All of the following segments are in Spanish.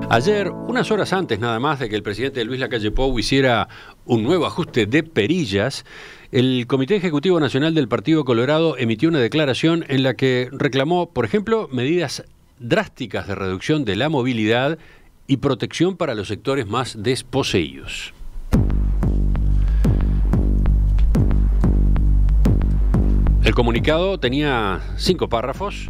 Ayer, unas horas antes nada más de que el presidente Luis Lacalle Pou hiciera un nuevo ajuste de perillas, el Comité Ejecutivo Nacional del Partido Colorado emitió una declaración en la que reclamó, por ejemplo, medidas drásticas de reducción de la movilidad y protección para los sectores más desposeídos. El comunicado tenía 5 párrafos.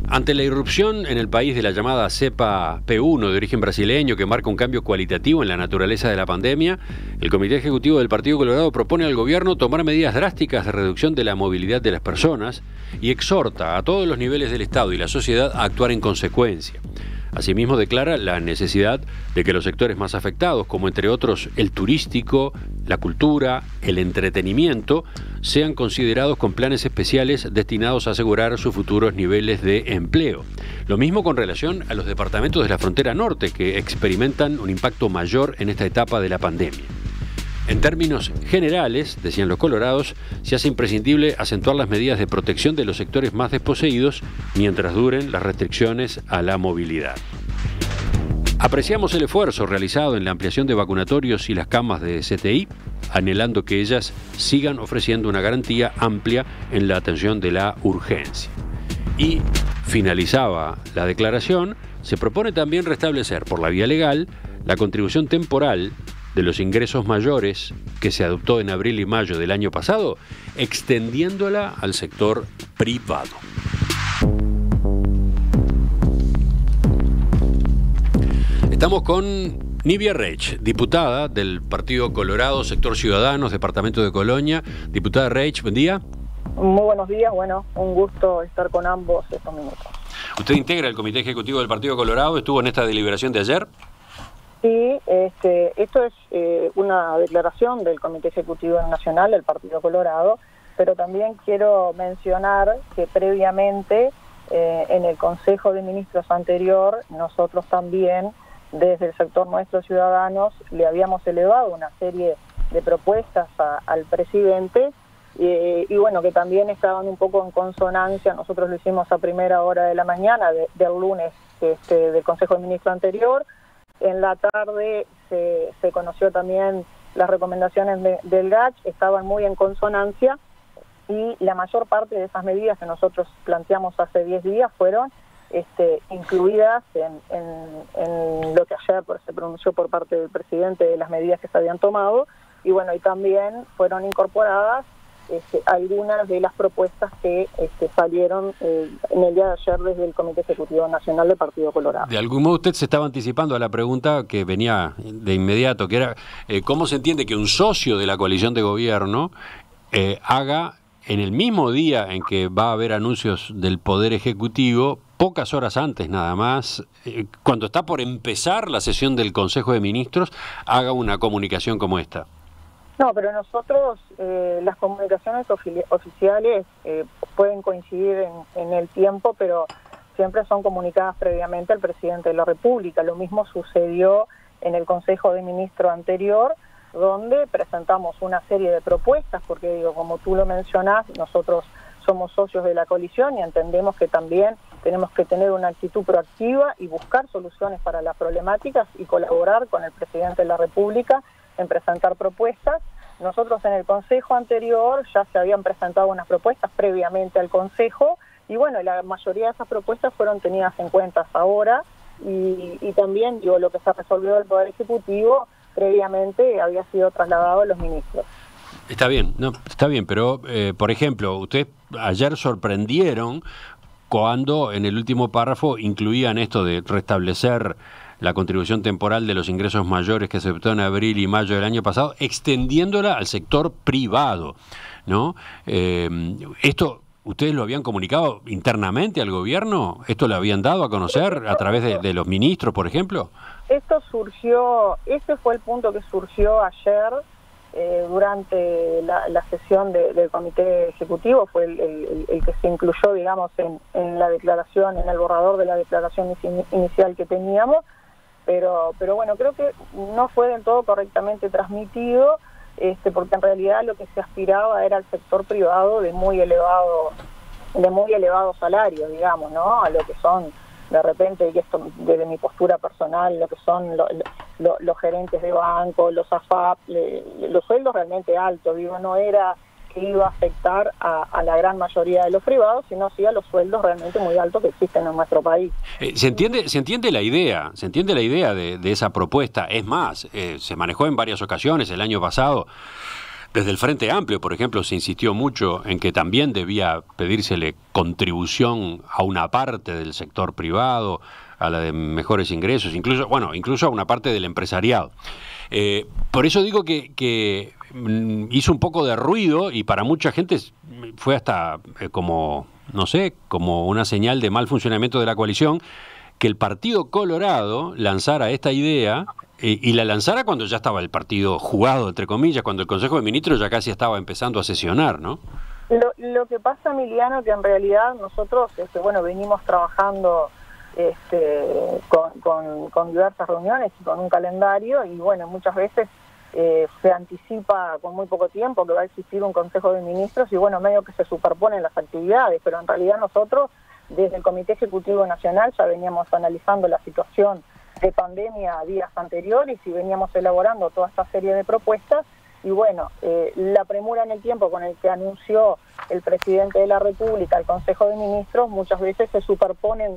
Ante la irrupción en el país de la llamada cepa P1 de origen brasileño que marca un cambio cualitativo en la naturaleza de la pandemia, el Comité Ejecutivo del Partido Colorado propone al gobierno tomar medidas drásticas de reducción de la movilidad de las personas y exhorta a todos los niveles del Estado y la sociedad a actuar en consecuencia. Asimismo, declara la necesidad de que los sectores más afectados, como entre otros el turístico, la cultura, el entretenimiento, sean considerados con planes especiales destinados a asegurar sus futuros niveles de empleo. Lo mismo con relación a los departamentos de la frontera norte, que experimentan un impacto mayor en esta etapa de la pandemia. En términos generales, decían los colorados, se hace imprescindible acentuar las medidas de protección de los sectores más desposeídos mientras duren las restricciones a la movilidad. Apreciamos el esfuerzo realizado en la ampliación de vacunatorios y las camas de CTI, anhelando que ellas sigan ofreciendo una garantía amplia en la atención de la urgencia. Y finalizaba la declaración, se propone también restablecer por la vía legal la contribución temporal de los ingresos mayores que se adoptó en abril y mayo del año pasado, extendiéndola al sector privado. Estamos con Nivia Reich, diputada del Partido Colorado, Sector Ciudadanos, Departamento de Colonia. Diputada Reich, buen día. Muy buenos días, bueno, un gusto estar con ambos estos minutos. Usted integra el Comité Ejecutivo del Partido Colorado, ¿estuvo en esta deliberación de ayer? Sí, esto es una declaración del Comité Ejecutivo Nacional del Partido Colorado, pero también quiero mencionar que previamente en el Consejo de Ministros anterior, nosotros también, desde el sector nuestros ciudadanos, le habíamos elevado una serie de propuestas al presidente y bueno, que también estaban un poco en consonancia. Nosotros lo hicimos a primera hora de la mañana del lunes del Consejo de Ministros anterior. En la tarde se conoció también las recomendaciones del GACH, estaban muy en consonancia y la mayor parte de esas medidas que nosotros planteamos hace 10 días fueron incluidas en lo que ayer se pronunció por parte del presidente de las medidas que se habían tomado y bueno, y también fueron incorporadas algunas de las propuestas que salieron en el día de ayer desde el Comité Ejecutivo Nacional del Partido Colorado. De algún modo usted se estaba anticipando a la pregunta que venía de inmediato, que era ¿cómo se entiende que un socio de la coalición de gobierno haga en el mismo día en que va a haber anuncios del Poder Ejecutivo, pocas horas antes nada más, cuando está por empezar la sesión del Consejo de Ministros, haga una comunicación como esta? No, pero nosotros, las comunicaciones oficiales pueden coincidir en el tiempo, pero siempre son comunicadas previamente al presidente de la República. Lo mismo sucedió en el Consejo de Ministros anterior, donde presentamos una serie de propuestas, porque digo, como tú lo mencionás, nosotros somos socios de la coalición y entendemos que también tenemos que tener una actitud proactiva y buscar soluciones para las problemáticas y colaborar con el presidente de la República en presentar propuestas. Nosotros en el Consejo anterior ya se habían presentado unas propuestas previamente al Consejo y bueno, la mayoría de esas propuestas fueron tenidas en cuenta ahora y también digo, lo que se resolvió del Poder Ejecutivo previamente había sido trasladado a los ministros. Está bien, pero por ejemplo, ustedes ayer sorprendieron cuando en el último párrafo incluían esto de restablecer la contribución temporal de los ingresos mayores que se adoptó en abril y mayo del año pasado, extendiéndola al sector privado, ¿no? ¿Esto ustedes lo habían comunicado internamente al gobierno? ¿Esto lo habían dado a conocer a través de los ministros, por ejemplo? Esto surgió, ese fue el punto que surgió ayer durante la sesión del Comité Ejecutivo, fue el que se incluyó, digamos, en la declaración, en el borrador de la declaración inicial que teníamos. Pero bueno, creo que no fue del todo correctamente transmitido, porque en realidad lo que se aspiraba era al sector privado de muy elevado salario, digamos, ¿no? A lo que son de repente, y esto desde mi postura personal, lo que son los gerentes de banco, los AFAP, los sueldos realmente altos, digo, no era que iba a afectar a la gran mayoría de los privados, sino sí a los sueldos realmente muy altos que existen en nuestro país. ¿Se entiende la idea? ¿Se entiende la idea de esa propuesta? Es más, se manejó en varias ocasiones el año pasado. Desde el Frente Amplio, por ejemplo, se insistió mucho en que también debía pedírsele contribución a una parte del sector privado, a la de mejores ingresos, incluso a una parte del empresariado. Por eso digo que hizo un poco de ruido y para mucha gente fue hasta como una señal de mal funcionamiento de la coalición, que el Partido Colorado lanzara esta idea y la lanzara cuando ya estaba el partido jugado, entre comillas, cuando el Consejo de Ministros ya casi estaba empezando a sesionar, ¿no? Lo que pasa, Emiliano, que en realidad nosotros venimos trabajando con diversas reuniones y con un calendario, y bueno, muchas veces se anticipa con muy poco tiempo que va a existir un Consejo de Ministros y bueno, medio que se superponen las actividades, pero en realidad nosotros desde el Comité Ejecutivo Nacional ya veníamos analizando la situación de pandemia días anteriores y veníamos elaborando toda esta serie de propuestas y bueno, la premura en el tiempo con el que anunció el presidente de la República al Consejo de Ministros, muchas veces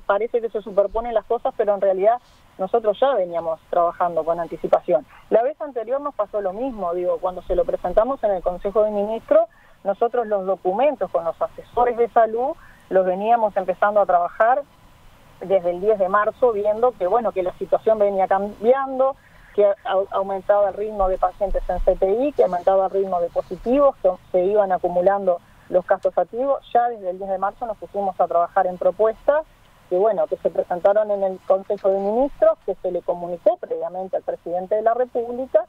parece que se superponen las cosas, pero en realidad nosotros ya veníamos trabajando con anticipación. La vez anterior nos pasó lo mismo, cuando se lo presentamos en el Consejo de Ministros, nosotros los documentos con los asesores de salud los veníamos empezando a trabajar desde el 10 de marzo, viendo que la situación venía cambiando, que aumentaba el ritmo de pacientes en CTI, que aumentaba el ritmo de positivos, que se iban acumulando los casos activos. Ya desde el 10 de marzo nos pusimos a trabajar en propuestas que se presentaron en el Consejo de Ministros, que se le comunicó previamente al presidente de la República.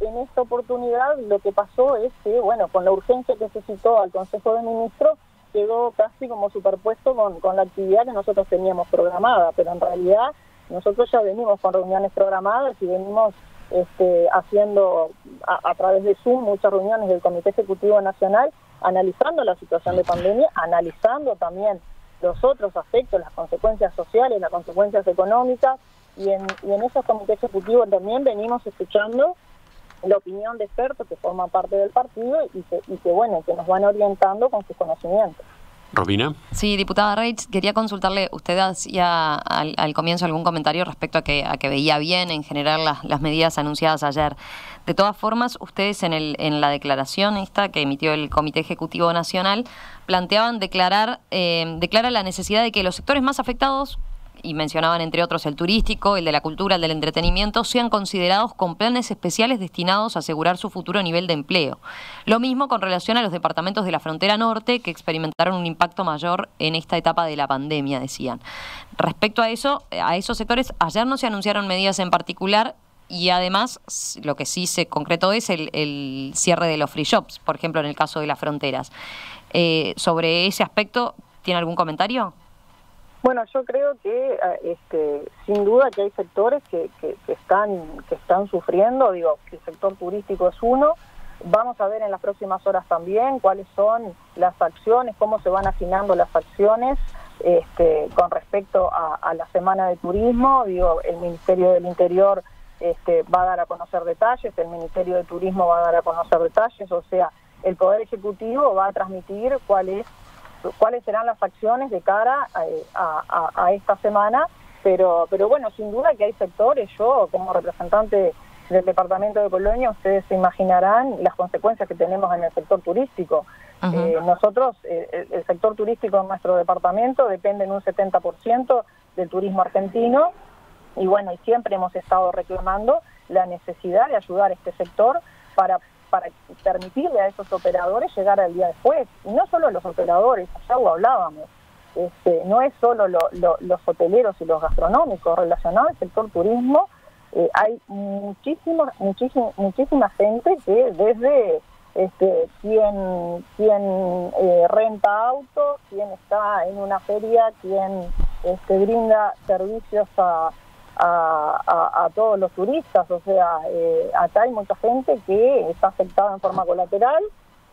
En esta oportunidad lo que pasó es que, con la urgencia que se citó al Consejo de Ministros, quedó casi como superpuesto con la actividad que nosotros teníamos programada, pero en realidad nosotros ya venimos con reuniones programadas y venimos haciendo a través de Zoom muchas reuniones del Comité Ejecutivo Nacional, analizando la situación de pandemia, analizando también los otros aspectos, las consecuencias sociales, las consecuencias económicas, y en esos comités ejecutivos también venimos escuchando la opinión de expertos que forman parte del partido y que nos van orientando con sus conocimientos. ¿Robina? Sí, diputada Reitz, quería consultarle, usted hacía al comienzo algún comentario respecto a que veía bien en general las medidas anunciadas ayer. De todas formas, ustedes en la declaración esta que emitió el Comité Ejecutivo Nacional planteaban declara la necesidad de que los sectores más afectados, y mencionaban entre otros el turístico, el de la cultura, el del entretenimiento, sean considerados con planes especiales destinados a asegurar su futuro nivel de empleo. Lo mismo con relación a los departamentos de la frontera norte que experimentaron un impacto mayor en esta etapa de la pandemia, decían. Respecto a esos sectores, ayer no se anunciaron medidas en particular y además lo que sí se concretó es el cierre de los free shops, por ejemplo en el caso de las fronteras. Sobre ese aspecto, ¿tiene algún comentario? Bueno, yo creo que sin duda que hay sectores que están sufriendo, que el sector turístico es uno. Vamos a ver en las próximas horas también cuáles son las acciones, cómo se van afinando las acciones con respecto a la Semana de Turismo. El Ministerio del Interior va a dar a conocer detalles, el Ministerio de Turismo va a dar a conocer detalles, o sea, el Poder Ejecutivo va a transmitir cuáles serán las acciones de cara a esta semana, pero sin duda que hay sectores. Yo, como representante del departamento de Colonia, ustedes se imaginarán las consecuencias que tenemos en el sector turístico. Nosotros, el sector turístico en nuestro departamento depende en un 70% del turismo argentino, y siempre hemos estado reclamando la necesidad de ayudar a este sector para permitirle a esos operadores llegar al día después. Y no solo los operadores, ya lo hablábamos, no es solo los hoteleros y los gastronómicos relacionados al sector turismo. Hay muchísima gente que desde quien renta autos, quien está en una feria, quien brinda servicios a todos los turistas, o sea, acá hay mucha gente que está afectada en forma colateral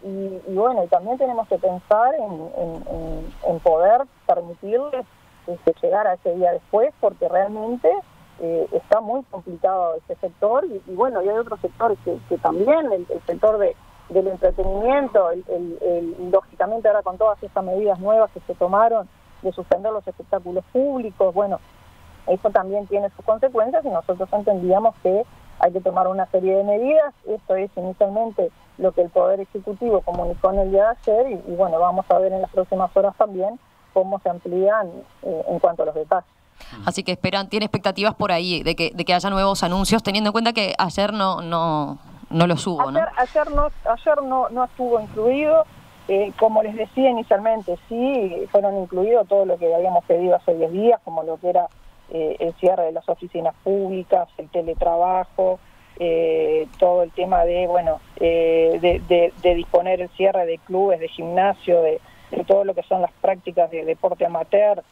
y también tenemos que pensar en poder permitirles llegar a ese día después, porque realmente está muy complicado ese sector, y bueno, y hay otros sectores que también, el sector del entretenimiento, lógicamente ahora con todas estas medidas nuevas que se tomaron de suspender los espectáculos públicos, bueno, eso también tiene sus consecuencias, y nosotros entendíamos que hay que tomar una serie de medidas. Esto es inicialmente lo que el Poder Ejecutivo comunicó en el día de ayer, y bueno, vamos a ver en las próximas horas también cómo se amplían en cuanto a los detalles. Así que tiene expectativas por ahí de que haya nuevos anuncios, teniendo en cuenta que ayer no los hubo, ¿no? Ayer no estuvo incluido. Como les decía inicialmente, sí fueron incluidos todo lo que habíamos pedido hace 10 días, como lo que era el cierre de las oficinas públicas, el teletrabajo, todo el tema de, bueno, de disponer el cierre de clubes, de gimnasio, de todo lo que son las prácticas de deporte amateur.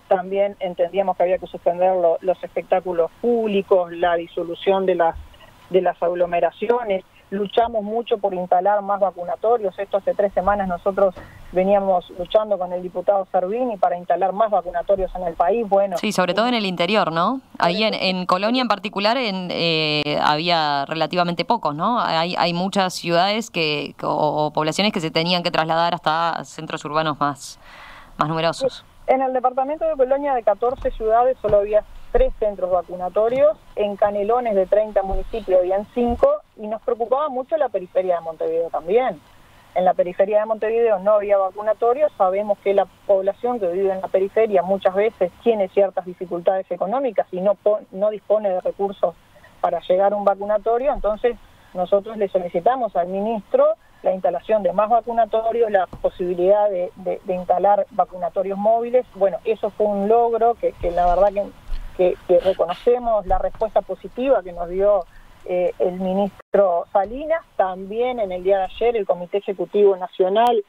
También entendíamos que había que suspender los espectáculos públicos, la disolución de las aglomeraciones. Luchamos mucho por instalar más vacunatorios. Esto hace 3 semanas nosotros veníamos luchando con el diputado Servini para instalar más vacunatorios en el país. Bueno, sí, sobre todo en el interior, ¿no? Ahí en Colonia en particular había relativamente pocos, ¿no? Hay muchas ciudades o poblaciones que se tenían que trasladar hasta centros urbanos más numerosos. En el departamento de Colonia, de 14 ciudades, solo había 3 centros vacunatorios. En Canelones, de 30 municipios, habían 5, y nos preocupaba mucho la periferia de Montevideo también. En la periferia de Montevideo no había vacunatorios. Sabemos que la población que vive en la periferia muchas veces tiene ciertas dificultades económicas y no dispone de recursos para llegar a un vacunatorio. Entonces nosotros le solicitamos al ministro la instalación de más vacunatorios, la posibilidad de instalar vacunatorios móviles. Bueno, eso fue un logro que la verdad que reconocemos la respuesta positiva que nos dio el ministro Salinas. También en el día de ayer el Comité Ejecutivo Nacional,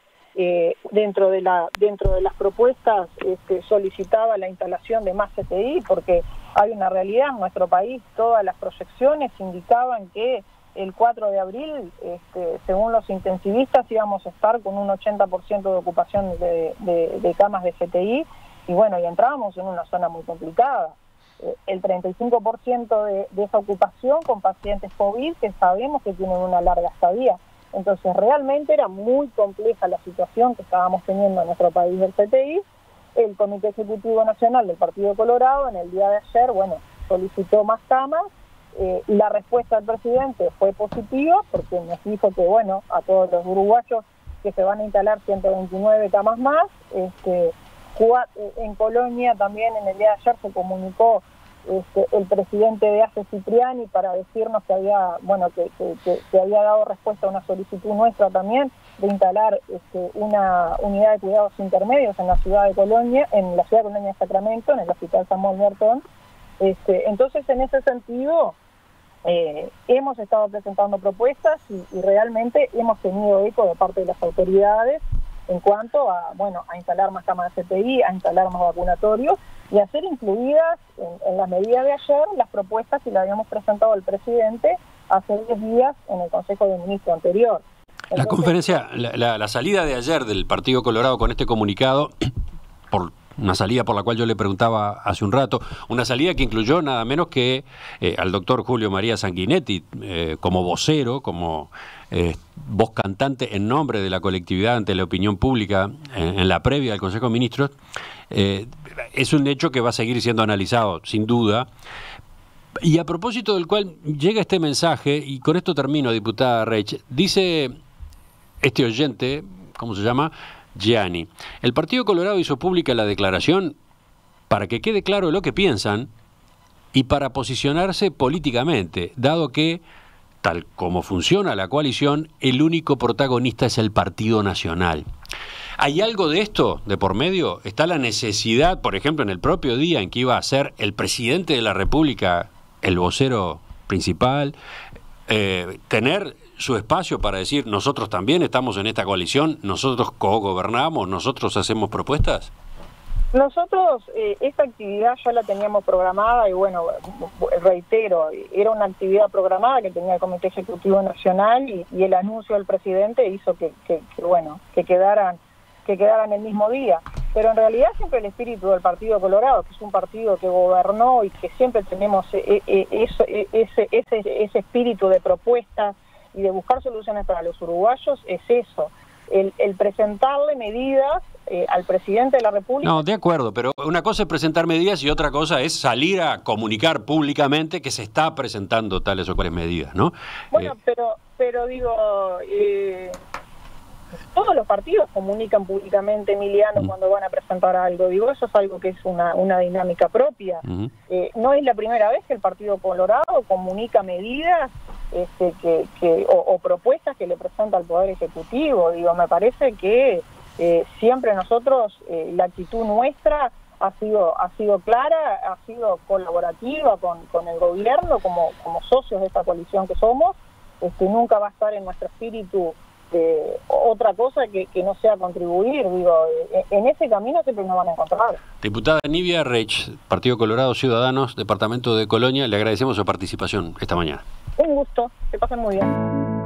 dentro de las propuestas, solicitaba la instalación de más CTI, porque hay una realidad en nuestro país. Todas las proyecciones indicaban que el 4 de abril, según los intensivistas, íbamos a estar con un 80% de ocupación de camas de CTI, y bueno, y entrábamos en una zona muy complicada. El 35% de esa ocupación con pacientes COVID que sabemos que tienen una larga estadía. Entonces realmente era muy compleja la situación que estábamos teniendo en nuestro país del CTI. El Comité Ejecutivo Nacional del Partido Colorado en el día de ayer, bueno, solicitó más camas. La respuesta del presidente fue positiva, porque nos dijo que, bueno, a todos los uruguayos que se van a instalar 129 camas más. En Colonia también en el día de ayer se comunicó el presidente de ACE Cipriani para decirnos que había, bueno, que había dado respuesta a una solicitud nuestra también de instalar una unidad de cuidados intermedios en la ciudad de Colonia, de Sacramento, en el Hospital Samuel Merton. Entonces, en ese sentido, hemos estado presentando propuestas y realmente hemos tenido eco de parte de las autoridades en cuanto a, bueno, a instalar más camas de CTI, a instalar más vacunatorios y a ser incluidas en las medidas de ayer las propuestas que le habíamos presentado al presidente hace 10 días en el Consejo de Ministros anterior. Entonces, la conferencia, la salida de ayer del Partido Colorado con este comunicado, por una salida por la cual yo le preguntaba hace un rato, una salida que incluyó nada menos que al doctor Julio María Sanguinetti como vocero, como voz cantante en nombre de la colectividad ante la opinión pública en la previa del Consejo de Ministros. Es un hecho que va a seguir siendo analizado, sin duda. Y a propósito del cual llega este mensaje, y con esto termino, diputada Reich, dice este oyente, ¿cómo se llama?, Gianni: el Partido Colorado hizo pública la declaración para que quede claro lo que piensan y para posicionarse políticamente, dado que, tal como funciona la coalición, el único protagonista es el Partido Nacional. ¿Hay algo de esto de por medio? ¿Está la necesidad, por ejemplo, en el propio día en que iba a ser el presidente de la República el vocero principal, tener su espacio para decir nosotros también estamos en esta coalición, nosotros cogobernamos, nosotros hacemos propuestas? Nosotros esta actividad ya la teníamos programada y bueno, reitero, era una actividad programada que tenía el Comité Ejecutivo Nacional y el anuncio del presidente hizo que quedaran el mismo día. pero en realidad siempre el espíritu del Partido Colorado, que es un partido que gobernó y que siempre tenemos ese espíritu de propuestas y de buscar soluciones para los uruguayos, es eso, el presentarle medidas al presidente de la República. No, de acuerdo, pero una cosa es presentar medidas y otra cosa es salir a comunicar públicamente que se está presentando tales o cuales medidas, ¿no? Bueno, pero digo, todos los partidos comunican públicamente, Emiliano, cuando van a presentar algo. Digo, eso es algo que es una dinámica propia. No es la primera vez que el Partido Colorado comunica medidas o propuestas que le presenta al Poder Ejecutivo. Digo, me parece que siempre nosotros, la actitud nuestra ha sido clara, ha sido colaborativa con el gobierno, como socios de esta coalición que somos. Nunca va a estar en nuestro espíritu otra cosa que no sea contribuir. Digo, en ese camino siempre nos van a encontrar. Diputada Nivia Reich, Partido Colorado Ciudadanos, Departamento de Colonia, le agradecemos su participación esta mañana. Un gusto, que pasen muy bien.